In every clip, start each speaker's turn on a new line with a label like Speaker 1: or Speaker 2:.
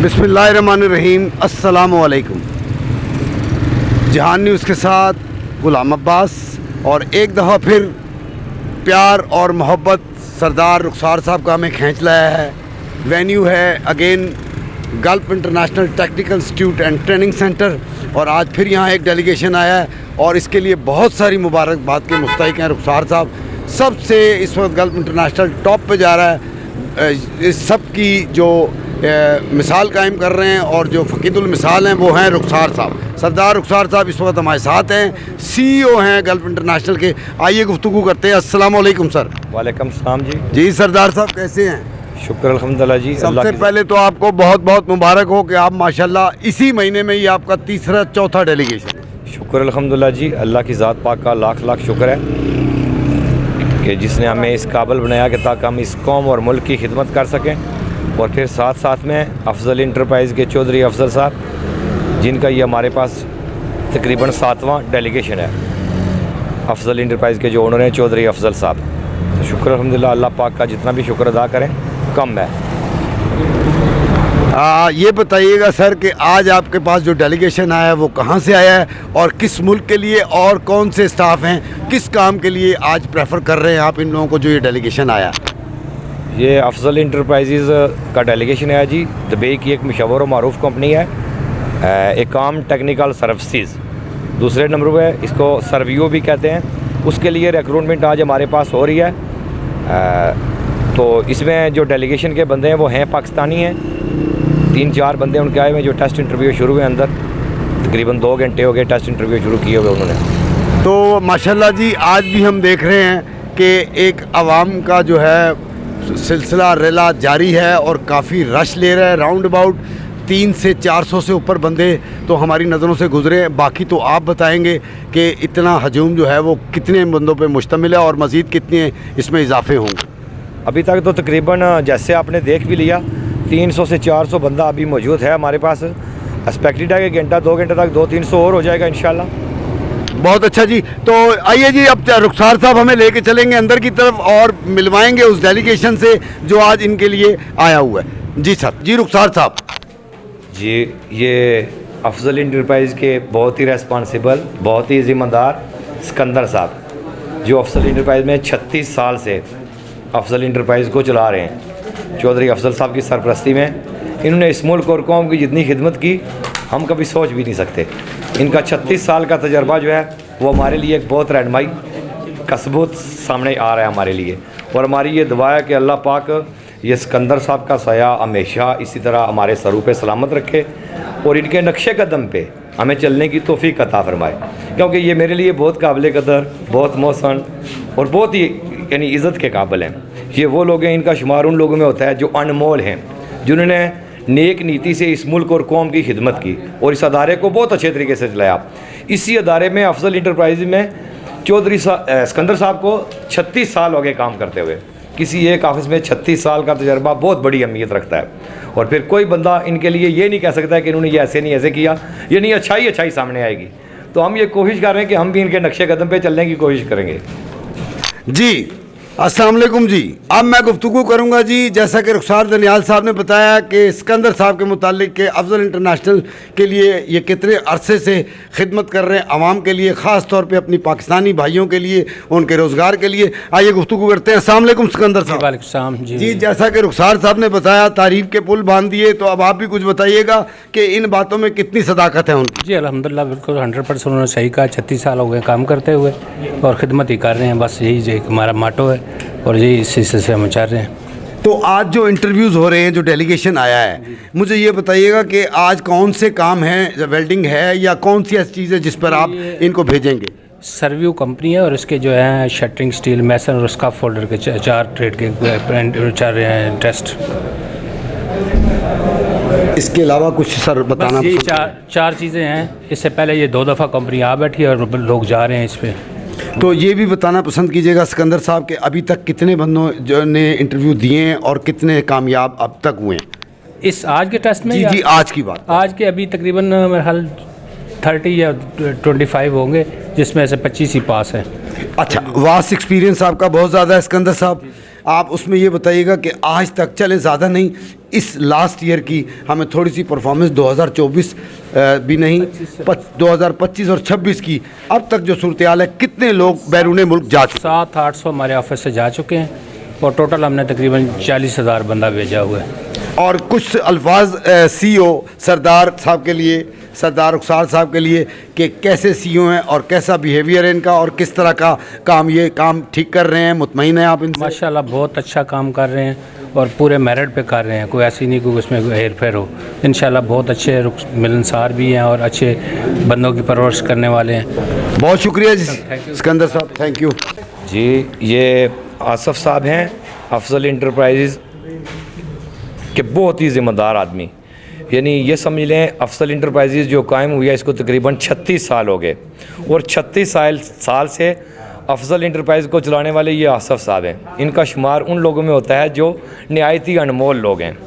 Speaker 1: बिस्मिल्लाहिर्रहमानिर्रहीम, अस्सलाम वालेकुम। जहान न्यूज़ के साथ गुलाम अब्बास, और एक दफ़ा फिर प्यार और मोहब्बत सरदार रुखसार साहब का हमें खींच लाया है। वेन्यू है again gulf international technical institute and training centre, और आज फिर यहाँ एक डेलीगेशन आया है और इसके लिए बहुत सारी मुबारकबाद के मुस्तहिक हैं रुखसार साहब। सबसे इस वक्त गल्फ इंटरनेशनल टॉप पे जा रहा है। इस सब की जो मिसाल कायम कर रहे हैं और जो फ़कीदुल मिसाल हैं वो हैं रुखसार साहब। सरदार रुखसार साहब इस वक्त हमारे साथ हैं, CEO हैं गल्फ इंटरनेशनल के। आइए गुफ्तगू करते हैं। अस्सलाम वालेकुम सर।
Speaker 2: वालेकुम सलाम जी।
Speaker 1: जी सरदार साहब कैसे हैं?
Speaker 2: शुक्र अल्हम्दुलिल्लाह जी।
Speaker 1: सबसे पहले तो आपको बहुत बहुत मुबारक हो कि आप माशाल्लाह इसी महीने में ही आपका तीसरा चौथा डेलीगेशन है।
Speaker 2: शुक्र अल्हम्दुलिल्लाह जी, अल्लाह की ज़ात पाक का लाख लाख शुक्र है कि जिसने हमें इस काबिल बनाया कि ताकि हम इस कौम और मुल्क की खिदमत कर सकें। और फिर साथ साथ में अफजल इंटरप्राइज़ के चौधरी अफजल साहब, जिनका ये हमारे पास तकरीबन 7वां डेलीगेशन है। अफजल इंटरप्राइज़ के जो ओनर हैं चौधरी अफजल साहब, तो शुक्र अल्हम्दुलिल्लाह, अल्लाह पाक का जितना भी शुक्र अदा करें कम है।
Speaker 1: ये बताइएगा सर कि आज आपके पास जो डेलीगेशन आया है वो कहाँ से आया है और किस मुल्क के लिए, और कौन से स्टाफ हैं, किस काम के लिए आज प्रेफर कर रहे हैं आप इन लोगों को जो ये डेलीगेशन आया?
Speaker 2: ये अफजल इंटरप्राइजेज़ का डेलीगेशन है जी। दुबई की एक मशहूर और मारूफ कंपनी है, एकाम टेक्निकल सर्विसेज। दूसरे नंबर पे इसको सर्वियो भी कहते हैं। उसके लिए रिक्रूटमेंट आज हमारे पास हो रही है। तो इसमें जो डेलीगेशन के बंदे हैं वो हैं पाकिस्तानी हैं। 3-4 बंदे उनके आए हुए जो टेस्ट इंटरव्यू शुरू हुए अंदर, तकरीबन 2 घंटे हो गए टेस्ट इंटरव्यू शुरू किए हुए उन्होंने।
Speaker 1: तो माशाल्लाह जी, आज भी हम देख रहे हैं कि एक आवाम का जो है सिलसिला रेला जारी है और काफ़ी रश ले रहा है। राउंड अबाउट 300 से 400 से ऊपर बंदे तो हमारी नज़रों से गुजरे हैं। बाकी तो आप बताएंगे कि इतना हजूम जो है वो कितने बंदों पे मुश्तमिल है और मज़ीद कितने इसमें इजाफे होंगे?
Speaker 2: अभी तक तो तकरीबन जैसे आपने देख भी लिया 300 से 400 बंदा अभी मौजूद है हमारे पास। एक्सपेक्टेड है कि घंटा 2 घंटे तक 200-300 और हो जाएगा इंशाल्लाह।
Speaker 1: बहुत अच्छा जी। तो आइए जी, अब रुखसार साहब हमें लेके चलेंगे अंदर की तरफ और मिलवाएंगे उस डेलीगेशन से जो आज इनके लिए आया हुआ है। जी सर। जी रुखसार साहब
Speaker 2: जी, ये अफजल इंटरप्राइज़ के बहुत ही रेस्पॉन्सिबल, बहुत ही ज़िम्मेदार सिकंदर साहब, जो अफजल इंटरप्राइज़ में 36 साल से अफजल इंटरप्राइज़ को चला रहे हैं। चौधरी अफजल साहब की सरपरस्ती में इन्होंने इस मुल्क और कौम की जितनी खिदमत की हम कभी सोच भी नहीं सकते। इनका 36 साल का तजर्बा जो है वो हमारे लिए एक बहुत रहनुमाई का सबूत सामने आ रहा है हमारे लिए। और हमारी ये दुआ है कि अल्लाह पाक ये सिकंदर साहब का साया हमेशा इसी तरह हमारे सरों पे सलामत रखे और इनके नक्शे कदम पे हमें चलने की तौफीक अता फरमाए। क्योंकि ये मेरे लिए बहुत काबिल कदर, बहुत मोहसन और बहुत ही यानी इज़्ज़त के काबिल हैं। ये वो लोग हैं, इनका शुमार उन लोगों में होता है जो अनमोल हैं, जिन्होंने नेक नीति से इस मुल्क और कौम की खिदमत की और इस अदारे को बहुत अच्छे तरीके से चलाया। इसी अदारे में अफजल इंटरप्राइज़ में चौधरी सिकंदर साहब को 36 साल हो गए काम करते हुए। किसी एक ऑफिस में 36 साल का तजर्बा बहुत बड़ी अहमियत रखता है। और फिर कोई बंदा इनके लिए ये नहीं कह सकता कि इन्होंने ये ऐसे नहीं ऐसे किया, ये नहीं अच्छाई सामने आएगी। तो हम ये कोशिश कर रहे हैं कि हम भी इनके नक्शे कदम पे चलने की कोशिश करेंगे।
Speaker 1: जी अस्सलाम वालेकुम जी। अब मैं गुफ्तगू करूंगा जी, जैसा कि रुखसार दनियाल साहब ने बताया कि सिकंदर साहब के मुतालिक के अफजल इंटरनेशनल के लिए ये कितने अरसे से खिदमत कर रहे हैं आवाम के लिए, ख़ास तौर पे अपनी पाकिस्तानी भाइयों के लिए, उनके रोज़गार के लिए। आइए गुफ्तगू करते हैं। अस्सलाम वालेकुम सिकंदर साहब।
Speaker 3: वालेकुम सलाम जी।
Speaker 1: जी, जैसा कि रुखसार साहब ने बताया, तारीफ़ के पुल बांध दिए, तो अब आप भी कुछ बताइएगा कि इन बातों में कितनी सदाकत है उनकी?
Speaker 3: जी अल्हम्दुलिल्लाह, बिल्कुल 100% उन्होंने सही कहा। 36 साल हो गए काम करते हुए और ख़िदमत ही कर रहे हैं। बस यही हमारा माटो है और यही इसी से हम चल रहे हैं।
Speaker 1: तो आज जो इंटरव्यूज़ हो रहे हैं, जो डेलीगेशन आया है, मुझे ये बताइएगा कि आज कौन से काम हैं, वेल्डिंग है या कौन सी ऐसी चीज़ है जिस पर आप इनको भेजेंगे?
Speaker 3: सर्वियो कंपनी है और इसके जो है शटरिंग, स्टील, मैसन और स्काफ फोल्डर के 4 ट्रेड के 4 टेस्ट।
Speaker 1: इसके अलावा कुछ सर बताना?
Speaker 3: ये 4 चीज़ें हैं। इससे पहले ये 2 दफ़ा कंपनी आ बैठी है और लोग जा रहे हैं इस पर।
Speaker 1: तो ये भी बताना पसंद कीजिएगा सिकंदर साहब कि अभी तक कितने बंदों जो ने इंटरव्यू दिए हैं और कितने कामयाब अब तक हुए हैं
Speaker 3: इस आज के टेस्ट में?
Speaker 1: जी जी, आज की बात।
Speaker 3: आज के अभी तकरीबन मेरे हाल 30 या 25 होंगे, जिसमें से 25 ही पास हैं।
Speaker 1: अच्छा, वास्ट एक्सपीरियंस आपका बहुत ज़्यादा है सिकंदर साहब। आप उसमें ये बताइएगा कि आज तक, चले ज़्यादा नहीं, इस लास्ट ईयर की हमें थोड़ी सी परफॉर्मेंस 2024 भी नहीं 2025 और 26 की अब तक जो सूरत हाल है, कितने लोग बैरून मुल्क जा चुके?
Speaker 3: 700-800 हमारे ऑफिस से जा चुके हैं और टोटल हमने तकरीबन 40,000 बंदा भेजा हुआ है।
Speaker 1: और कुछ अल्फाज CEO सरदार साहब के लिए, सरदार रुखसार साहब के लिए, कि कैसे CEO हैं और कैसा बिहेवियर है इनका और किस तरह का काम, ये काम ठीक कर रहे हैं, मुतमईन हैं आप इनसे?
Speaker 3: माशाल्लाह बहुत अच्छा काम कर रहे हैं और पूरे मेरिट पे कर रहे हैं, कोई ऐसी नहीं कोई उसमें हेर फेर हो। इंशाल्लाह बहुत अच्छे मिलनसार भी हैं और अच्छे बंदों की परवरिश करने वाले हैं।
Speaker 1: बहुत शुक्रिया जी सिकंदर साहब, थैंक यू
Speaker 2: जी। ये आसफ़ साहब हैं अफजल इंटरप्राइजेज़ के बहुत ही ज़िम्मेदार आदमी। यानी ये समझ लें, अफजल इंटरप्राइजेज़ जो कायम हुई है इसको तकरीबन 36 साल हो गए और 36 साल से अफजल इंटरप्राइज़ को चलाने वाले ये आसफ़ साहब हैं। इनका शुमार उन लोगों में होता है जो नहायत ही अनमोल लोग हैं।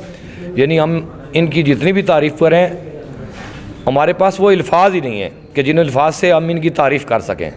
Speaker 2: यानी हम इनकी जितनी भी तारीफ़ करें, हमारे पास वो अल्फाज ही नहीं है कि जिन अल्फाज से हम इनकी तारीफ़ कर सकें।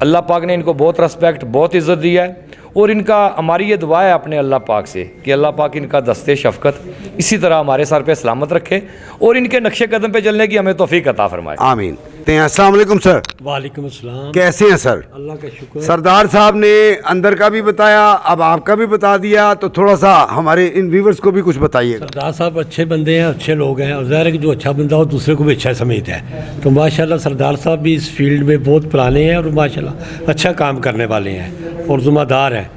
Speaker 2: अल्लाह पाक ने इनको बहुत रिस्पेक्ट, बहुत इज़्ज़त दी है और इनका, हमारी ये दुआ है अपने अल्लाह पाक से कि अल्लाह पाक इनका दस्ते शफ़क़त इसी तरह हमारे सर पे सलामत रखे और इनके नक्शे कदम पे चलने की हमें तौफीक अता फरमाए।
Speaker 1: आमीन। अस्सलाम वालेकुम सर।
Speaker 4: वालेकुम अस्सलाम।
Speaker 1: कैसे हैं सर?
Speaker 4: अल्लाह का शुक्र।
Speaker 1: सरदार साहब ने अंदर का भी बताया, अब आपका भी बता दिया, तो थोड़ा सा हमारे इन व्यूवर्स को भी कुछ बताइएगा।
Speaker 4: सरदार साहब अच्छे बंदे हैं, अच्छे लोग हैं और ज़ाहिर है कि जो अच्छा बंदा हो दूसरे को भी अच्छा समझता है। तो माशाल्लाह सरदार साहब भी इस फील्ड में बहुत पुराने हैं और माशाल्लाह अच्छा काम करने वाले हैं और ज़िम्मेदार हैं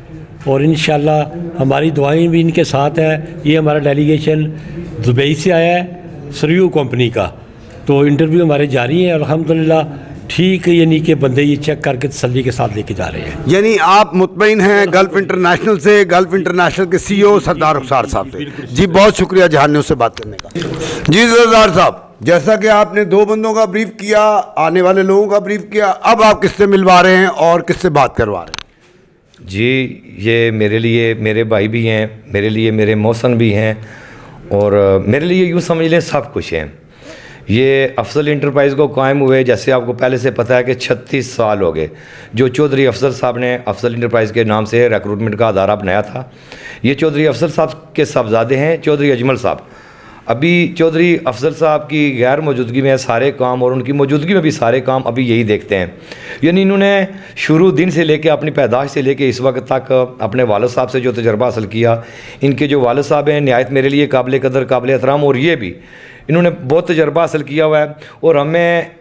Speaker 4: और इंशाल्लाह हमारी दुआएं भी इनके साथ है। ये हमारा डेलीगेशन दुबई से आया है, सरयू कंपनी का, तो इंटरव्यू हमारे जारी है। अल्हम्दुलिल्लाह ठीक, यानी कि बंदे ये चेक करके तसल्ली के साथ लेके जा रहे हैं।
Speaker 1: यानी आप मुतमईन हैं गल्फ इंटरनेशनल से, गल्फ इंटरनेशनल के CEO सरदार रुखसार साहब से। जी बहुत शुक्रिया जहान न्यूज़ से बात करने का। जी सरदार साहब, जैसा कि आपने 2 बंदों का ब्रीफ किया, आने वाले लोगों का ब्रीफ किया, अब आप किससे मिलवा रहे हैं और किससे बात करवा रहे हैं?
Speaker 2: जी, ये मेरे लिए मेरे भाई भी हैं, मेरे लिए मेरे मौसन भी हैं और मेरे लिए यूँ समझ लें सब कुछ हैं। ये अफजल इंटरप्राइज़ को कायम हुए, जैसे आपको पहले से पता है कि 36 साल हो गए। जो चौधरी अफजल साहब ने अफजल इंटरप्राइज़ के नाम से रिक्रूटमेंट का अदारा बनाया था, ये चौधरी अफजल साहब के साहबजादे हैं चौधरी अजमल साहब। अभी चौधरी अफजल साहब की गैर मौजूदगी में सारे काम और उनकी मौजूदगी में भी सारे काम अभी यही देखते हैं। यानी इन्होंने शुरू दिन से लेके, अपनी पैदाइश से लेके इस वक्त तक अपने वालिद साहब से जो तजर्बा हासिल किया, इनके जो वालिद साहब हैं नहायत मेरे लिए काबिल कदर, काबिल एहतराम, और ये भी इन्होंने बहुत तजर्बा हासिल किया हुआ है और हमें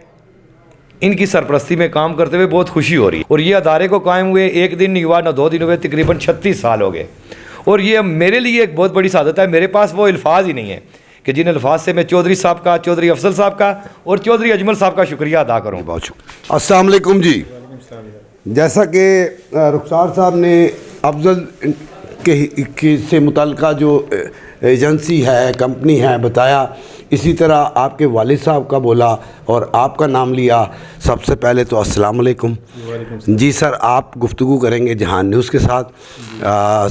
Speaker 2: इनकी सरपरस्ती में काम करते हुए बहुत खुशी हो रही है। और ये अदारे को कायम हुए 1 दिन नहीं हुआ, ना 2 दिन हुए, तकरीबन 36 साल हो गए और ये मेरे लिए एक बहुत बड़ी सादत है। मेरे पास वो अल्फाज ही नहीं है कि जिन अल्फाज से मैं चौधरी साहब का, चौधरी अफजल साहब का और चौधरी अजमल साहब का शुक्रिया अदा करूँ।
Speaker 1: बहुत शुक्रिया। अस्सलाम वालेकुम जी। जैसा कि रुखसार साहब ने अफजल के से मुतल्लिका जो एजेंसी है, कंपनी है, बताया, इसी तरह आपके वालिद साहब का बोला और आपका नाम लिया। सबसे पहले तो अस्सलाम वालेकुम जी सर। आप गुफ्तगू करेंगे जहान न्यूज़ के साथ,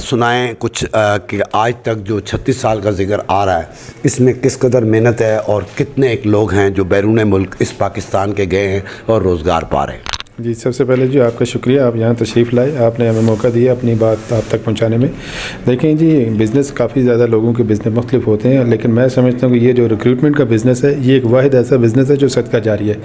Speaker 1: सुनाएं कुछ कि आज तक जो 36 साल का जिक्र आ रहा है, इसमें किस कदर मेहनत है और कितने एक लोग हैं जो बैरून मुल्क इस पाकिस्तान के गए हैं और रोज़गार पा रहे हैं।
Speaker 5: जी, सबसे पहले जो आपका शुक्रिया, आप यहाँ तशरीफ़ लाए, आपने हमें मौका दिया अपनी बात आप तक पहुँचाने में। देखें जी, बिज़नेस काफ़ी ज़्यादा लोगों के बिज़नेस मुख्तलिफ होते हैं, लेकिन मैं समझता हूँ कि ये जो रिक्रूटमेंट का बिज़नेस है, ये एक वाहिद ऐसा बिज़नेस है जो सदका जारी है।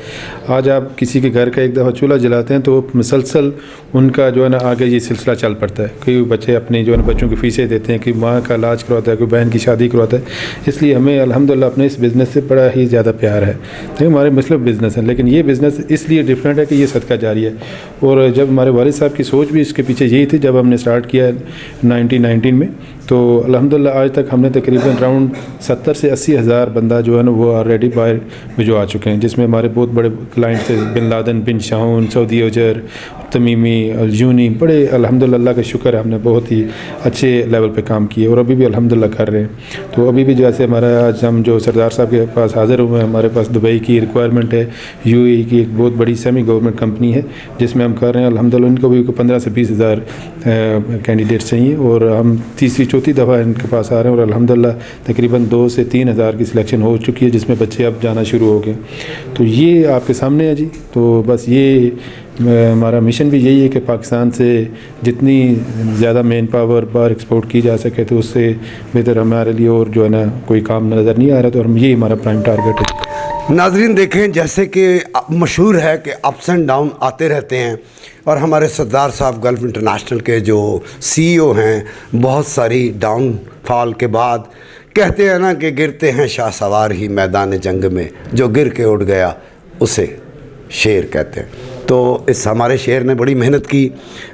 Speaker 5: आज आप किसी के घर का एक दफ़ा चूल्हा जलाते हैं तो मुसलसल उनका जो है ना आगे ये सिलसिला चल पड़ता है। कोई बच्चे अपने जो है ना बच्चों की फ़ीसें देते हैं, कोई माँ का इलाज करवाता है, कोई बहन की शादी करवाता है। इसलिए हमें अल्हम्दुलिल्लाह अपने इस बिज़नेस से बड़ा ही ज़्यादा प्यार है। तो हमारे मुस्लिम बिज़नेस है, लेकिन ये बिज़नेस इसलिए डिफरेंट है कि ये सदका जारी है। और जब हमारे वालिद साहब की सोच भी इसके पीछे यही थी, जब हमने स्टार्ट किया 1919 में, तो अल्हम्दुलिल्लाह आज तक हमने तकरीबन अराउंड 70 से 80 हज़ार बंदा जो है ना वो ऑलरेडी बाहर में जो आ चुके हैं, जिसमें हमारे बहुत बड़े क्लाइंट्स थे, बिन लादन, बिन शाहून, सऊदी अजहर, तमीमी, अलजूनी, बड़े अल्हम्दुलिल्लाह अल्लाह का शुक्र है हमने बहुत ही अच्छे लेवल पे काम किए और अभी भी अल्हम्दुलिल्लाह कर रहे हैं। तो अभी भी जैसे हमारा आज हम जो सरदार साहब के पास हाज़िर हुए हैं, हमारे पास दुबई की रिक्वायरमेंट है, UAE की एक बहुत बड़ी सेमी गवर्नमेंट कंपनी है जिसमें हम कर रहे हैं अल्हम्दुलिल्लाह। इनको भी 15 से 20 हज़ार कैंडिडेट्स चाहिए और हम तीसरी चौथी दफ़ा इनके पास आ रहे हैं और अल्हम्दुलिल्लाह तकरीबन 2 से 3 हज़ार की सिलेक्शन हो चुकी है जिसमें बच्चे अब जाना शुरू हो गए। तो ये आपके सामने है जी। तो बस ये हमारा मिशन भी यही है कि पाकिस्तान से जितनी ज़्यादा मेन पावर बाहर एक्सपोर्ट की जा सके तो उससे बेहतर हमारे लिए और जो है ना कोई काम नज़र नहीं आ रहा। तो हम यही हमारा प्राइम टारगेट है।
Speaker 1: नाजरीन देखें, जैसे कि मशहूर है कि अप्स एंड डाउन आते रहते हैं और हमारे सरदार साहब गल्फ़ इंटरनेशनल के जो CEO हैं, बहुत सारी डाउनफॉल के बाद कहते हैं ना कि गिरते हैं शाह सवार ही मैदान जंग में, जो गिर के उड़ गया उसे शेर कहते हैं। तो इस हमारे शेर ने बड़ी मेहनत की,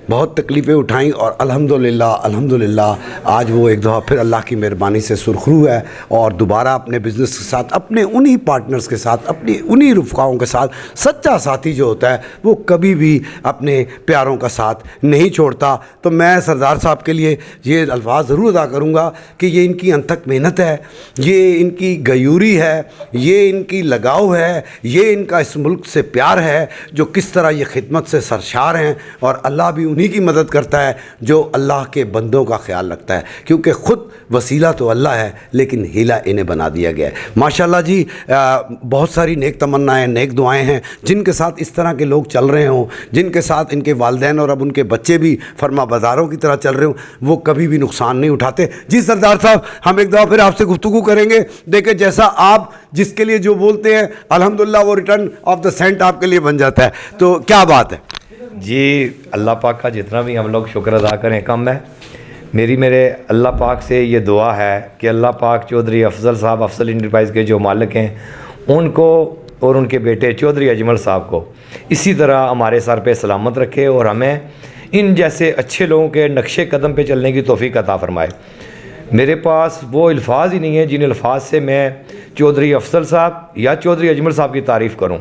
Speaker 1: बहुत तकलीफ़ें उठाई और अल्हम्दुलिल्लाह आज वो एक दफ़ा फिर अल्लाह की मेहरबानी से सुरखरू है और दोबारा अपने बिज़नेस के साथ, अपने उन्हीं पार्टनर्स के साथ, अपनी उन्हीं रुफ़काओं के साथ, सच्चा साथी जो होता है वो कभी भी अपने प्यारों का साथ नहीं छोड़ता। तो मैं सरदार साहब के लिए ये अल्फाज ज़रूर अदा करूँगा कि ये इनकी अनथक मेहनत है, ये इनकी गयूरी है, ये इनकी लगाव है, ये इनका इस मुल्क से प्यार है, जो किस तरह ये खिदमत से सरशार हैं और अल्लाह भी उन्हीं की मदद करता है जो अल्लाह के बंदों का ख्याल रखता है, क्योंकि ख़ुद वसीला तो अल्लाह है लेकिन हीला इन्हें बना दिया गया है। माशाल्लाह जी, बहुत सारी नेक तमन्नाएँ, नेक दुआएं हैं जिनके साथ इस तरह के लोग चल रहे हों, जिनके साथ इनके वालिदैन और अब उनके बच्चे भी फरमा बज़ारों की तरह चल रहे हों, वो कभी भी नुकसान नहीं उठाते। जी सरदार साहब, हम एक दफ़ा फिर आपसे गुफ्तगू करेंगे। देखिए, जैसा आप जिसके लिए जो बोलते हैं अल्हम्दुलिल्लाह वो रिटर्न ऑफ द सेंट आपके लिए बन जाता है। तो क्या बात है
Speaker 2: जी। अल्लाह पाक का जितना भी हम लोग शुक्र अदा करें कम है। मेरे अल्लाह पाक से ये दुआ है कि अल्लाह पाक चौधरी अफजल साहब अफजल इंटरप्राइज़ के जो मालिक हैं उनको और उनके बेटे चौधरी अजमल साहब को इसी तरह हमारे सर पे सलामत रखे और हमें इन जैसे अच्छे लोगों के नक्शे कदम पे चलने की तौफीक अता फरमाए। मेरे पास वो अल्फाज ही नहीं है जिन अल्फाज से मैं चौधरी अफजल साहब या चौधरी अजमल साहब की तारीफ़ करूं।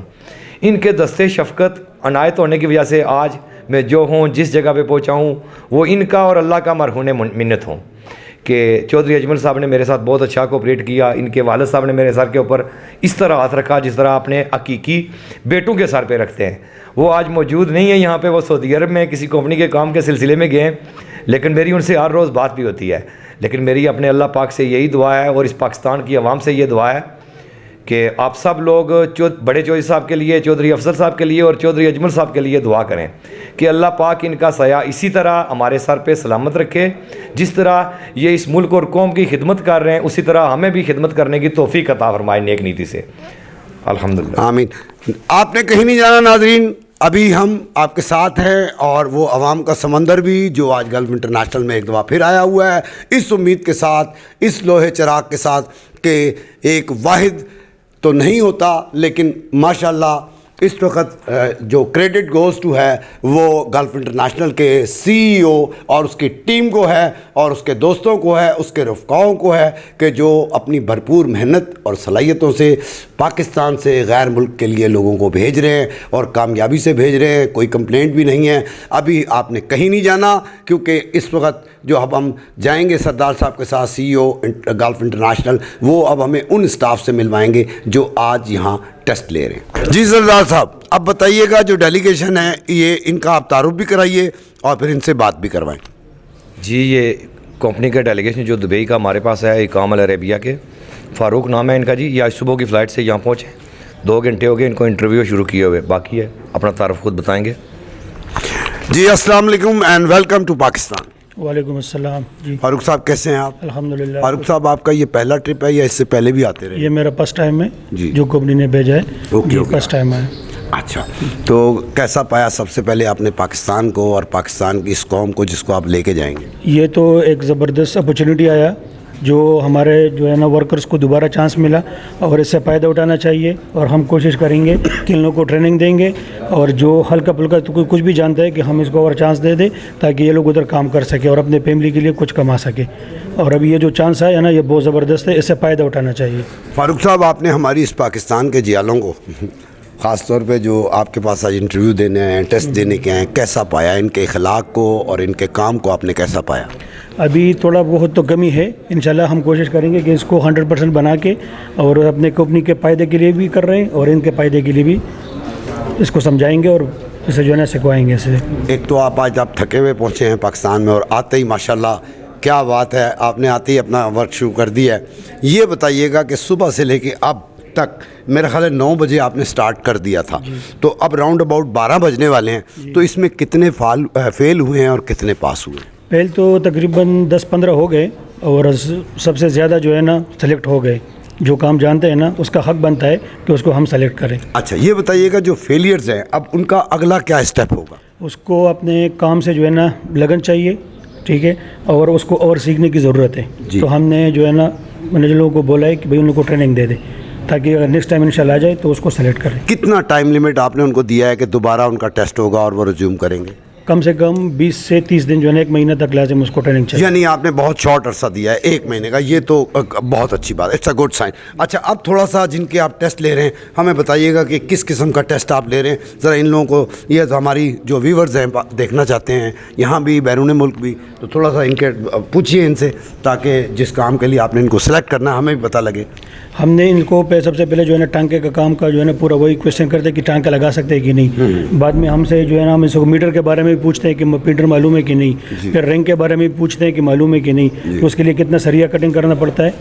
Speaker 2: इनके दस्ते शफ़क़त अनायत होने की वजह से आज मैं जो हूँ, जिस जगह पे पहुँचा हूँ, वो इनका और अल्लाह का मरहून मिन्नत हूँ कि चौधरी अजमल साहब ने मेरे साथ बहुत अच्छा कोऑपरेट किया। इनके वालिद साहब ने मेरे सर के ऊपर इस तरह हाथ रखा जिस तरह अपने हकीकी बेटों के सर पे रखते हैं। वो आज मौजूद नहीं है यहाँ पे, वो सऊदी अरब में किसी कंपनी के काम के सिलसिले में गए हैं, लेकिन मेरी उनसे हर रोज़ बात भी होती है। लेकिन मेरी अपने अल्लाह पाक से यही दुआ है और इस पाकिस्तान की आवाम से ये दुआ है कि आप सब लोग बड़े चौधरी साहब के लिए, चौधरी अफजल साहब के लिए और चौधरी अजमल साहब के लिए दुआ करें कि अल्लाह पाक इनका साया इसी तरह हमारे सर पे सलामत रखे। जिस तरह ये इस मुल्क और कौम की खिदमत कर रहे हैं उसी तरह हमें भी खिदमत करने की तौफीक अता फरमाए नेक नीति से। अल्हम्दुलिल्लाह, आमीन।
Speaker 1: आपने कहीं नहीं जाना नाजरीन, अभी हम आपके साथ हैं और वो अवाम का समंदर भी जो आज गल्फ़ इंटरनेशनल में एक दफ़ा फिर आया हुआ है, इस उम्मीद के साथ, इस लोहे चिराग के साथ कि एक वाहिद तो नहीं होता, लेकिन माशाल्लाह इस वक्त जो क्रेडिट गोज़ टू है वो गल्फ़ इंटरनेशनल के CEO और उसकी टीम को है और उसके दोस्तों को है, उसके रफ़काओं को है कि जो अपनी भरपूर मेहनत और सलाहियतों से पाकिस्तान से गैर मुल्क के लिए लोगों को भेज रहे हैं और कामयाबी से भेज रहे हैं। कोई कंप्लेंट भी नहीं है। अभी आपने कहीं नहीं जाना, क्योंकि इस वक्त जो अब हम जाएंगे सरदार साहब के साथ CEO गल्फ़ इंटरनेशनल, वो अब हमें उन स्टाफ से मिलवाएंगे जो आज यहाँ टेस्ट ले रहे हैं। जी सरदार साहब, अब बताइएगा जो डेलीगेशन है ये, इनका आप तारुफ भी कराइए और फिर इनसे बात भी करवाएं।
Speaker 2: जी, ये कंपनी का डेलीगेशन जो दुबई का हमारे पास है, इकाम अल अरेबिया के, फ़ारूक नाम है इनका जी। ये आज सुबह की फ़्लाइट से यहाँ पहुँचे, 2 घंटे हो गए इनको इंटरव्यू शुरू किए हुए, बाकी है अपना तारुफ खुद बताएँगे।
Speaker 1: जी अस्सलाम वालेकुम एंड वेलकम टू पाकिस्तान।
Speaker 6: वालेकुम अस्सलाम जी।
Speaker 1: फारूक साहब कैसे हैं आप?
Speaker 6: अल्हम्दुलिल्लाह।
Speaker 1: फारूक साहब, आपका ये पहला ट्रिप है या इससे पहले भी आते रहे?
Speaker 6: ये मेरा फर्स्ट टाइम है
Speaker 1: जी।
Speaker 6: जो कंपनी ने भेजा है।
Speaker 1: ओके,
Speaker 6: जी,
Speaker 1: ओके।
Speaker 6: फर्स्ट टाइम है।
Speaker 1: अच्छा, तो कैसा पाया सबसे पहले आपने पाकिस्तान को और पाकिस्तान की इस कौम को जिसको आप लेके जाएंगे?
Speaker 6: ये तो एक ज़बरदस्त अपॉर्चुनिटी आया जो हमारे जो है ना वर्कर्स को दोबारा चांस मिला और इससे फ़ायदा उठाना चाहिए और हम कोशिश करेंगे कि इन लोगों को ट्रेनिंग देंगे और जो हल्का फुल्का तो कुछ भी जानता है कि हम इसको और चांस दे दें ताकि ये लोग उधर काम कर सके और अपने फैमिली के लिए कुछ कमा सके। और अभी ये जो चांस है ना, ये बहुत ज़बरदस्त है, इससे फ़ायदा उठाना चाहिए।
Speaker 1: फारूक साहब, आपने हमारी इस पाकिस्तान के जियालों को ख़ास तौर पे जो आपके पास आज इंटरव्यू देने हैं, टेस्ट देने के हैं, कैसा पाया? इनके अखलाक को और इनके काम को आपने कैसा पाया?
Speaker 6: अभी थोड़ा बहुत तो कमी है, इंशाल्लाह हम कोशिश करेंगे कि इसको 100% बना के और अपने कंपनी के फ़ायदे के लिए भी कर रहे हैं और इनके फ़ायदे के लिए भी इसको समझाएंगे और इसे जो है ना सिखवाएंगे इसे।
Speaker 1: एक तो आज आप थके हुए पहुँचे हैं पाकिस्तान में, और आते ही माशाल्लाह क्या बात है, आपने आते ही अपना वर्क शुरू कर दिया है। ये बताइएगा कि सुबह से लेके अब तक मेरा ख्याल है 9 बजे आपने स्टार्ट कर दिया था, तो अब राउंड अबाउट 12 बजने वाले हैं, तो इसमें कितने फेल हुए हैं और कितने पास हुए?
Speaker 6: पहले तो तकरीबन 10-15 हो गए, और सबसे ज़्यादा जो है ना सेलेक्ट हो गए। जो काम जानते हैं ना उसका हक बनता है कि उसको हम सेलेक्ट करें।
Speaker 1: अच्छा, ये बताइएगा जो फेलियर्स हैं अब उनका अगला क्या स्टेप होगा?
Speaker 6: उसको अपने काम से जो है ना लगन चाहिए, ठीक है, और उसको और सीखने की ज़रूरत है। तो हमने जो है ना मैनेजर लोगों को बोला है कि भाई उनको ट्रेनिंग दे दे, ताकि अगर नेक्स्ट टाइम इंशाल्लाह आ जाए तो उसको सेलेक्ट करें।
Speaker 1: कितना टाइम लिमिट आपने उनको दिया है कि दोबारा उनका टेस्ट होगा और वो रिज्यूम करेंगे?
Speaker 6: कम से कम 20 से 30 दिन जो है ना, 1 महीने तक लाजिम उसको ट्रेनिंग चाहिए।
Speaker 1: यानी आपने बहुत शॉर्ट अरसा दिया है, 1 महीने का, ये तो बहुत अच्छी बात है, इट्स अ गुड साइन। अच्छा, अब थोड़ा सा जिनके आप टेस्ट ले रहे हैं हमें बताइएगा कि किस किस्म का टेस्ट आप ले रहे हैं, ज़रा इन लोगों को, ये तो हमारी जो व्यूवर्स हैं देखना चाहते हैं यहाँ भी बैरून मुल्क भी, तो थोड़ा सा इनके पूछिए इनसे, ताकि जिस काम के लिए आपने इनको सेलेक्ट करना है हमें भी पता लगे।
Speaker 6: हमने इनको सबसे पहले जो है ना टांके का काम का जो है ना पूरा वही क्वेश्चन करते हैं कि टांका लगा सकते हैं कि नहीं। बाद में हमसे जो है ना हम इसको मीटर के बारे में भी पूछते हैं कि मीटर मालूम है कि नहीं। फिर रिंग के बारे में भी पूछते हैं कि मालूम है कि नहीं। तो उसके लिए कितना सरिया कटिंग करना पड़ता है,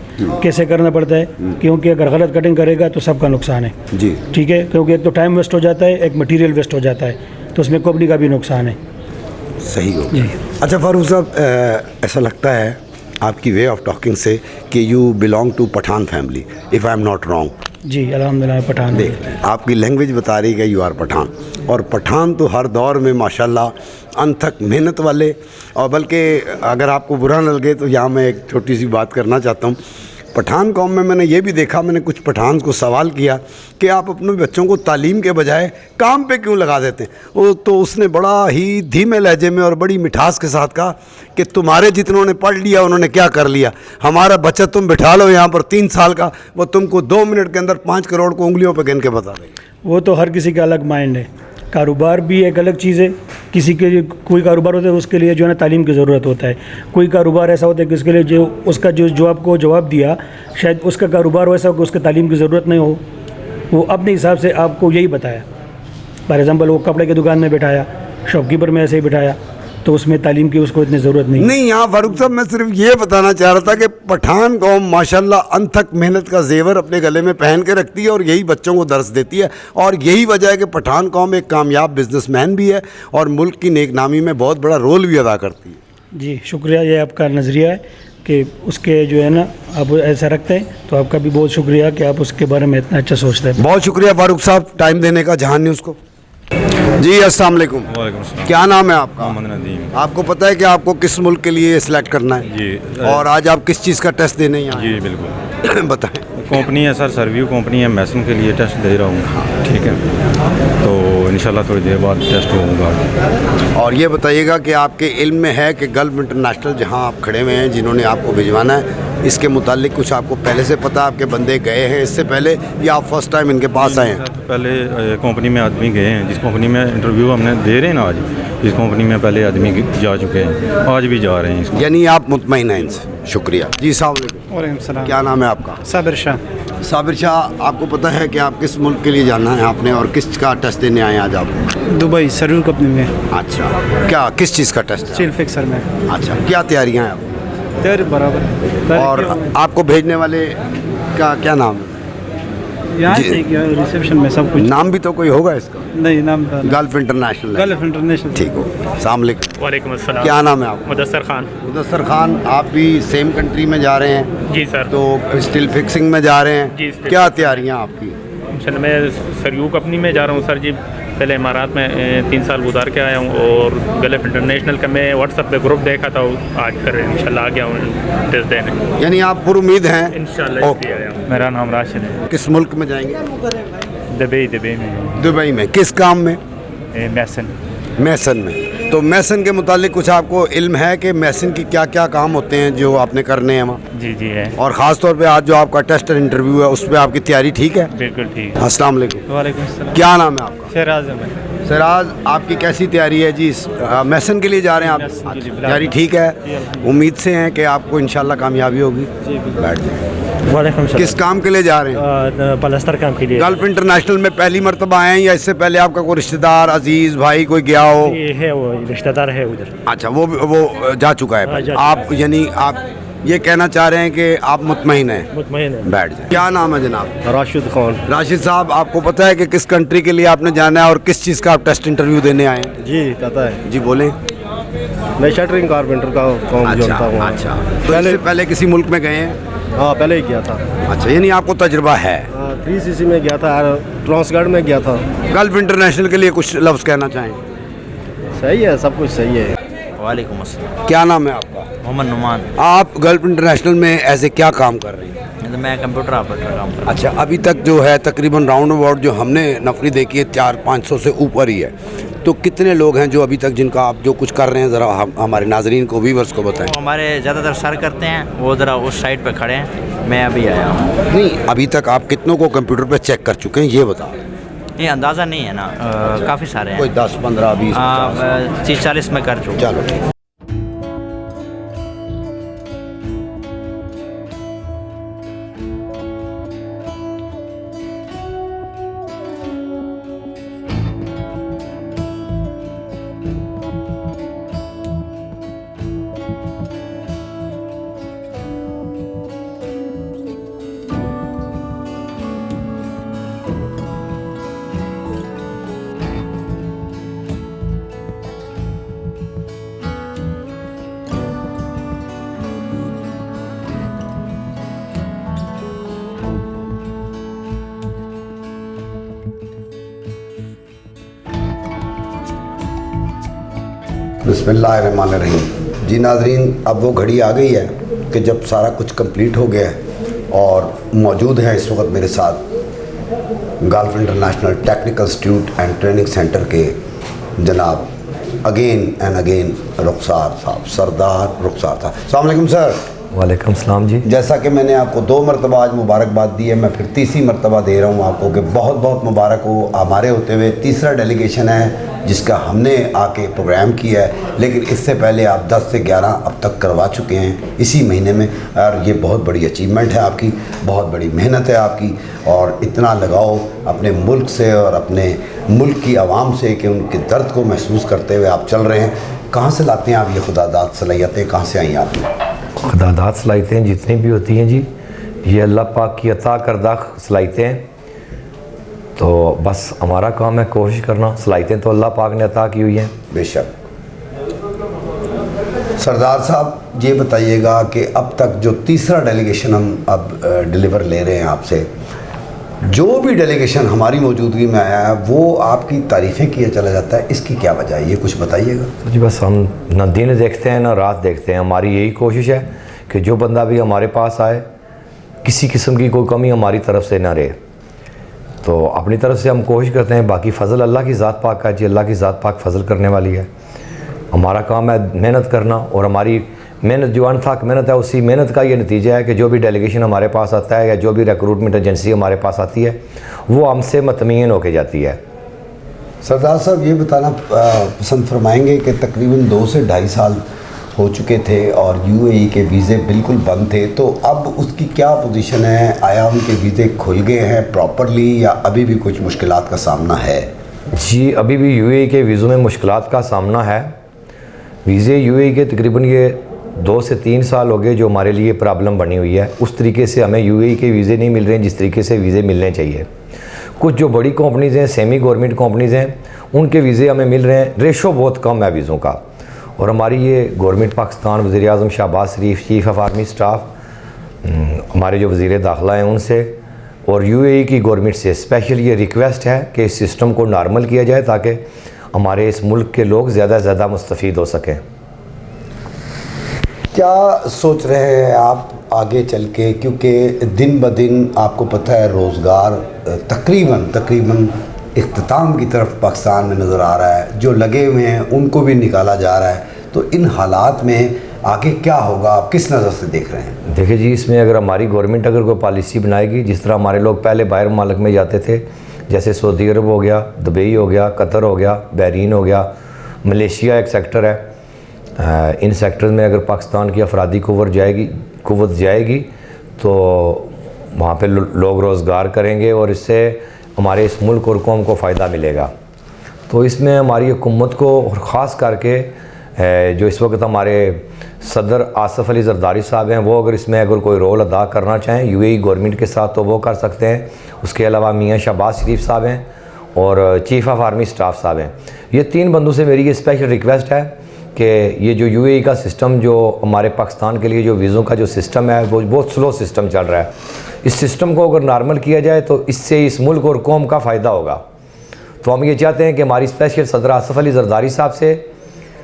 Speaker 6: कैसे करना पड़ता है, क्योंकि अगर गलत कटिंग करेगा तो सबका नुकसान है जी, ठीक है, क्योंकि एक तो टाइम वेस्ट हो जाता है, एक मटीरियल वेस्ट हो जाता है, तो उसमें कंपनी का भी नुकसान है।
Speaker 1: सही हो। अच्छा फारूक साहब, ऐसा लगता है आपकी वे ऑफ टॉकिंग से कि you belong to Pathan family, if I am not wrong.
Speaker 6: जी अल्हम्दुलिल्लाह पठान।
Speaker 1: देख, आपकी लैंग्वेज बता रही है कि यू आर पठान, और पठान तो हर दौर में माशाल्लाह अनथक मेहनत वाले, और बल्कि अगर आपको बुरा न लगे तो यहाँ मैं एक छोटी सी बात करना चाहता हूँ। पठान कौम में मैंने ये भी देखा, मैंने कुछ पठान को सवाल किया कि आप अपने बच्चों को तालीम के बजाय काम पे क्यों लगा देते हैं, वो तो उसने बड़ा ही धीमे लहजे में और बड़ी मिठास के साथ कहा कि तुम्हारे जितनों ने पढ़ लिया उन्होंने क्या कर लिया, हमारा बच्चा तुम बिठा लो यहाँ पर 3 साल का, वो तुमको 2 मिनट के अंदर 5 करोड़ को उंगलियों पर गिन के बता देगा।
Speaker 6: वो तो हर किसी का अलग माइंड है, कारोबार भी एक अलग चीज़ है। किसी के कोई कारोबार होता है उसके लिए जो है ना तालीम की ज़रूरत होता है, कोई कारोबार ऐसा होता है कि उसके लिए जो उसका जो आपको जवाब दिया शायद उसका कारोबार वैसा हो कि उसके तालीम की ज़रूरत नहीं हो, वो अपने हिसाब से आपको यही बताया। फॉर एग्ज़ाम्पल वो कपड़े की दुकान में बिठाया, शॉपकीपर में ऐसे ही बिठाया, तो उसमें तालीम की उसको इतनी ज़रूरत नहीं। यहाँ
Speaker 1: फारूक साहब मैं सिर्फ ये बताना चाह रहा था कि पठान कौम माशाल्लाह अनथक मेहनत का जेवर अपने गले में पहन के रखती है और यही बच्चों को दर्स देती है, और यही वजह है कि पठान कौम एक कामयाब बिजनेसमैन भी है और मुल्क की नेकनामी में बहुत बड़ा रोल भी अदा करती है।
Speaker 6: जी शुक्रिया, ये आपका नज़रिया है कि उसके जो है ना आप ऐसा रखते हैं, तो आपका भी बहुत शुक्रिया कि आप उसके बारे में इतना अच्छा सोचते हैं।
Speaker 1: बहुत शुक्रिया फारूक साहब टाइम देने का जहान न्यूज़ को। जी अस्सलाम वालेकुम। क्या नाम है आपका? आपको पता है कि आपको किस मुल्क के लिए सिलेक्ट करना है जी, और आज आप किस चीज़ का टेस्ट देने यहाँ?
Speaker 7: जी बिल्कुल
Speaker 1: बताएं।
Speaker 7: कंपनी है सर, सर्व्यू कंपनी है, मैसन के लिए टेस्ट दे रहा हूँ, ठीक है, तो इंशाल्लाह थोड़ी देर बाद टेस्ट होगा।
Speaker 1: और ये बताइएगा कि आपके इल्म में है कि गल्फ इंटरनेशनल जहाँ आप खड़े हुए हैं, जिन्होंने आपको भिजवाना है, इसके मुतालिक कुछ आपको पहले से पता, आपके बंदे गए हैं इससे पहले या आप फर्स्ट टाइम इनके पास आए हैं?
Speaker 7: पहले कंपनी में आदमी गए हैं, जिस कंपनी में इंटरव्यू हमने दे रहे हैं ना आज, इस कंपनी में पहले आदमी जा चुके हैं, आज भी जा रहे हैं।
Speaker 1: यानी आप मुतमईन हैं इनसे? शुक्रिया जी। वालेकुम सलाम। क्या नाम है आपका?
Speaker 8: साबिर शाह।
Speaker 1: साबिर शाह, आपको पता है कि आप किस मुल्क के लिए जाना है आपने और किस का टेस्ट देने आए हैं आज आप?
Speaker 8: दुबई सर्व्यू कंपनी में।
Speaker 1: अच्छा, क्या किस चीज़ का टेस्ट?
Speaker 8: स्टील फिक्सर में।
Speaker 1: अच्छा, क्या तैयारियाँ हैं आप?
Speaker 8: तैयारी बराबर।
Speaker 1: और आपको भेजने वाले का क्या नाम है?
Speaker 8: यहाँ से रिसेप्शन में सब कुछ।
Speaker 1: नाम भी तो कोई होगा इसका?
Speaker 8: नहीं, नाम
Speaker 1: गल्फ इंटरनेशनल।
Speaker 8: Gulf international.
Speaker 1: ठीक हो। अस्सलाम वालेकुम।
Speaker 9: वालेकुम अस्सलाम।
Speaker 1: क्या नाम है आपका?
Speaker 9: मुदस्सर खान।
Speaker 1: मुदस्सर खान, आप भी सेम कंट्री में जा रहे हैं?
Speaker 9: जी सर।
Speaker 1: तो स्टील फिक्सिंग में जा रहे हैं
Speaker 9: जी।
Speaker 1: क्या तैयारियाँ आपकी?
Speaker 9: चल मैं सर्व्यू कंपनी में जा रहा हूँ सर जी, पहले इमारात में 3 साल गुजार के आया हूँ, और गल्फ इंटरनेशनल का मैं व्हाट्सएप पे ग्रुप देखा था, आज फिर इंशाल्लाह आ गया हूँ टेस्ट देने।
Speaker 1: यानी आप पुर उम्मीद हैं?
Speaker 9: इंशाल्लाह आया हूँ।
Speaker 7: मेरा नाम राशिद है।
Speaker 1: किस मुल्क में जाएंगे?
Speaker 7: दुबई में।
Speaker 1: दुबई में किस काम में? मैसन में। तो मैसन के मुतालिक कुछ आपको इल्म है कि मैसन की क्या क्या काम होते हैं जो आपने करने हैं वहाँ?
Speaker 7: जी जी है।
Speaker 1: और ख़ास तौर पे आज जो आपका टेस्ट और इंटरव्यू है उस पर आपकी तैयारी ठीक है?
Speaker 7: बिल्कुल ठीक।
Speaker 1: अस्सलाम वालेकुम।
Speaker 8: वालेकुम अस्सलाम।
Speaker 1: क्या नाम है आपका?
Speaker 8: शहराज अहमद।
Speaker 1: शहराज, आपकी कैसी तैयारी है जी? मैसन के लिए जा रहे हैं आप? तैयारी ठीक है? उम्मीद से हैं कि आपको इंशाल्लाह कामयाबी होगी? बैठ जाए।
Speaker 10: वालेकुम
Speaker 1: किस काम के लिए जा रहे हैं?
Speaker 10: सलाम पलस्तर काम के लिए
Speaker 1: गल्फ इंटरनेशनल में पहली मर्तबा आए हैं या इससे पहले आपका कोई रिश्तेदार अजीज भाई कोई गया हो?
Speaker 10: ये है वो रिश्तेदार है उधर।
Speaker 1: अच्छा, वो जा चुका है
Speaker 10: हाँ,
Speaker 1: पहले।
Speaker 10: जा चुका
Speaker 1: आप यानी आप ये कहना चाह रहे हैं कि आप मुतमईन हैं?
Speaker 10: मुतमईन है।
Speaker 1: बैठ जाए। क्या नाम है जनाब?
Speaker 10: राशिद खान।
Speaker 1: राशिद साहब, आपको पता है कि किस कंट्री के लिए आपने जाना है और किस चीज़ का आप टेस्ट इंटरव्यू देने आए हैं?
Speaker 10: जी पता है,
Speaker 1: जी बोलें।
Speaker 10: मैं शटरिंग कारपेंटर का काम जानता हूँ।
Speaker 1: अच्छा, तो इससे पहले किसी मुल्क में गए हैं?
Speaker 10: हाँ पहले ही गया था।
Speaker 1: अच्छा, यानी आपको तजुर्बा है।
Speaker 10: 3cc में गया था, ट्रांसगार्ड में गया था।
Speaker 1: गल्फ इंटरनेशनल के लिए कुछ लफ्ज़ कहना चाहें?
Speaker 10: सही है, सब कुछ सही है।
Speaker 11: वालेकुम अस्सलाम।
Speaker 1: क्या नाम है आपका?
Speaker 11: मोहम्मद नुमान।
Speaker 1: आप गल्फ इंटरनेशनल में ऐसे क्या काम कर रहे हैं?
Speaker 11: तो मैं कंप्यूटर ऑपरेटर काम कर रहा
Speaker 1: अच्छा, अभी तक जो है तकरीबन राउंड अबाउट जो हमने नफरी देखी है 400-500 से ऊपर ही है, तो कितने लोग हैं जो अभी तक जिनका आप जो कुछ कर रहे हैं, ज़रा हमारे नाजरीन को, व्यूअर्स को बताएं।
Speaker 11: हूँ। हमारे ज़्यादातर सर करते हैं, वो ज़रा उस साइड पे खड़े हैं, मैं अभी आया हूँ।
Speaker 1: नहीं, अभी तक आप कितनों को कंप्यूटर पे चेक कर चुके हैं ये बताओ।
Speaker 11: ये अंदाज़ा नहीं है ना, काफ़ी सारे हैं।
Speaker 1: कोई 10, 15, 20,
Speaker 11: 30-40 में कर चुका।
Speaker 1: चलो ठीक। बिस्मिल्लाहिर्रहमानिर्रहीम। जी नाज़रीन, अब वो घड़ी आ गई है कि जब सारा कुछ कंप्लीट हो गया है और मौजूद हैं इस वक्त मेरे साथ gulf international technical institute and training centre के जनाब अगेन एंड अगेन रुखसार साहब, सरदार रुखसार साहब। अस्सलाम वालेकुम सर।
Speaker 2: वालेकुम सलाम जी।
Speaker 1: जैसा कि मैंने आपको 2 मरतबा आज मुबारकबाद दी है, मैं फिर तीसरी मरतबा दे रहा हूँ आपको कि बहुत बहुत मुबारक हो। हमारे होते हुए तीसरा डेलीगेशन है जिसका हमने आके प्रोग्राम किया है, लेकिन इससे पहले आप 10 से 11 अब तक करवा चुके हैं इसी महीने में, और ये बहुत बड़ी अचीवमेंट है आपकी, बहुत बड़ी मेहनत है आपकी, और इतना लगाओ अपने मुल्क से और अपने मुल्क की आवाम से कि उनके दर्द को महसूस करते हुए आप चल रहे हैं। कहाँ से लाते हैं आप ये खुदादाद सलाहियतें, कहाँ से आई आपने?
Speaker 2: खुदादाद सलाहियतें जितनी भी होती हैं जी, ये अल्लाह पाक की अता करदा सलाहियतें हैं। तो बस हमारा काम है कोशिश करना, सलाहियतें तो अल्लाह पाक ने अता की हुई हैं।
Speaker 1: बेशक। सरदार साहब, ये बताइएगा कि अब तक जो तीसरा डेलीगेशन हम अब डिलीवर ले रहे हैं आपसे, जो भी डेलीगेशन हमारी मौजूदगी में आया है वो आपकी तारीफ़ें किया चला जाता है, इसकी क्या वजह है, ये कुछ बताइएगा।
Speaker 2: तो जी बस हम ना दिन देखते हैं ना रात देखते हैं। हमारी यही कोशिश है कि जो बंदा भी हमारे पास आए, किसी किस्म की कोई कमी हमारी तरफ से ना रहे। तो अपनी तरफ से हम कोशिश करते हैं, बाकी फ़ज़ल अल्लाह की ज़ात पाक का जी, अल्लाह की ज़ात पाक फ़ज़ल करने वाली है। हमारा काम है मेहनत करना, और हमारी मेहनत जो अनथक मेहनत है, उसी मेहनत का ये नतीजा है कि जो भी डेलीगेशन हमारे पास आता है या जो भी रिक्रूटमेंट एजेंसी हमारे पास आती है वो हमसे मतमीन होके जाती है।
Speaker 1: सरदार साहब, ये बताना पसंद फरमाएंगे कि तकरीबन 2 से 2.5 साल हो चुके थे और यूएई के वीज़े बिल्कुल बंद थे, तो अब उसकी क्या पोजीशन है? आया उनके वीज़े खुल गए हैं प्रॉपरली या अभी भी कुछ मुश्किलात का सामना है?
Speaker 2: जी, अभी भी यूएई के वीज़ों में मुश्किलात का सामना है। वीज़े यूएई के तकरीबन ये 2 से 3 साल हो गए जो हमारे लिए प्रॉब्लम बनी हुई है। उस तरीके से हमें यूएई के वीज़े नहीं मिल रहे हैं जिस तरीके से वीज़े मिलने चाहिए। कुछ जो बड़ी कंपनीज़ हैं, सेमी गवर्नमेंट कंपनीज़ हैं, उनके वीज़े हमें मिल रहे हैं, रेशो बहुत कम है वीज़ों का। और हमारी ये गवर्नमेंट पाकिस्तान, वज़ीर आज़म शहबाज शरीफ, चीफ़ ऑफ आर्मी स्टाफ, हमारे जो वज़ीर दाखिला हैं उनसे और यूएई की गवर्नमेंट से स्पेशल ये रिक्वेस्ट है कि इस सिस्टम को नॉर्मल किया जाए ताकि हमारे इस मुल्क के लोग ज़्यादा से ज़्यादा मुस्तफ़ीद हो सकें।
Speaker 1: क्या सोच रहे हैं आप आगे चल के, क्योंकि दिन ब दिन आपको पता है रोज़गार तकरीबन इख्तिताम की तरफ पाकिस्तान में नज़र आ रहा है, जो लगे हुए हैं उनको भी निकाला जा रहा है, तो इन हालात में आगे क्या होगा, आप किस नज़र से देख रहे हैं?
Speaker 2: देखिए जी, इसमें अगर हमारी गवर्नमेंट अगर कोई पॉलिसी बनाएगी, जिस तरह हमारे लोग पहले बाहर मुल्क में जाते थे, जैसे सऊदी अरब हो गया, दुबई हो गया, कतर हो गया, बहरीन हो गया, मलेशिया एक सेक्टर है, इन सेक्टर में अगर पाकिस्तान की अफरादी कुव्वत जाएगी तो وہاں پہ لوگ روزگار کریں گے اور اس سے ہمارے اس ملک اور قوم کو فائدہ ملے گا. تو اس میں ہماری حکومت کو اور خاص کر کے جو اس وقت ہمارے صدر آصف علی زرداری صاحب ہیں، وہ اگر کوئی رول ادا کرنا چاہیں UAE گورنمنٹ کے ساتھ تو وہ کر سکتے ہیں. اس کے علاوہ میاں شہباز شریف صاحب ہیں اور چیف آف آرمی سٹاف صاحب ہیں. یہ 3 بندوں سے میری یہ اسپیشل ریکویسٹ ہے کہ یہ جو UAE کا سسٹم جو ہمارے پاکستان کے لیے جو ویزوں کا جو سسٹم ہے وہ بہت سلو سسٹم چل رہا ہے. اس سسٹم کو اگر نارمل کیا جائے تو اس سے اس ملک اور قوم کا فائدہ ہوگا. تو ہم یہ چاہتے ہیں کہ ہماری اسپیشل صدر آصف علی زرداری صاحب سے،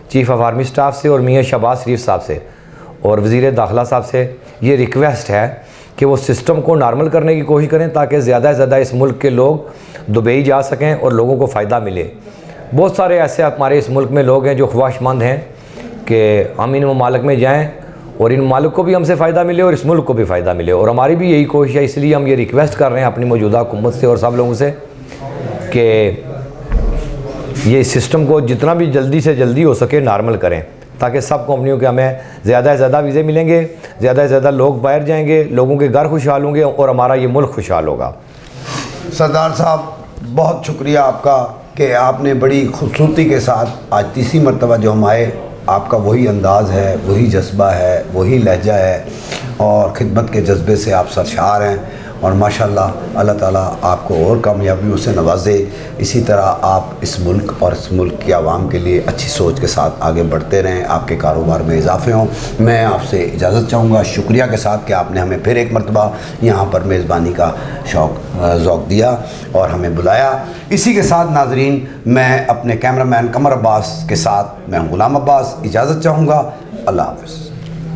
Speaker 2: چیف آف آرمی سٹاف سے اور میاں شہباز شریف صاحب سے اور وزیر داخلہ صاحب سے یہ ریکویسٹ ہے کہ وہ سسٹم کو نارمل کرنے کی کوشش کریں تاکہ زیادہ سے زیادہ اس ملک کے لوگ دبئی جا سکیں اور لوگوں کو فائدہ ملے. بہت سارے ایسے ہمارے اس ملک میں لوگ ہیں جو خواہش مند ہیں کہ ہم ان ممالک میں جائیں اور ان ممالک کو بھی ہم سے فائدہ ملے اور اس ملک کو بھی فائدہ ملے. اور ہماری بھی یہی کوشش ہے، اس لیے ہم یہ ریکویسٹ کر رہے ہیں اپنی موجودہ حکومت سے اور سب لوگوں سے کہ یہ سسٹم کو جتنا بھی جلدی سے جلدی ہو سکے نارمل کریں تاکہ سب کمپنیوں کے ہمیں زیادہ سے زیادہ ویزے ملیں گے، زیادہ سے زیادہ لوگ باہر جائیں گے، لوگوں کے گھر خوشحال ہوں گے اور ہمارا یہ ملک خوشحال ہوگا.
Speaker 1: سردار صاحب بہت شکریہ آپ کا کہ آپ نے بڑی خوبصورتی کے ساتھ آج تیسری مرتبہ جو ہم آئے، آپ کا وہی انداز ہے، وہی جذبہ ہے، وہی لہجہ ہے اور خدمت کے جذبے سے آپ سرشار ہیں اور ماشاءاللہ اللہ تعالیٰ آپ کو اور کامیابیوں سے نوازے. اسی طرح آپ اس ملک اور اس ملک کی عوام کے لیے اچھی سوچ کے ساتھ آگے بڑھتے رہیں، آپ کے کاروبار میں اضافے ہوں. میں آپ سے اجازت چاہوں گا شکریہ کے ساتھ کہ آپ نے ہمیں پھر ایک مرتبہ یہاں پر میزبانی کا ذوق دیا اور ہمیں بلایا. اسی کے ساتھ ناظرین میں اپنے کیمرہ مین قمر عباس کے ساتھ میں ہوں غلام عباس، اجازت چاہوں گا. اللہ حافظ.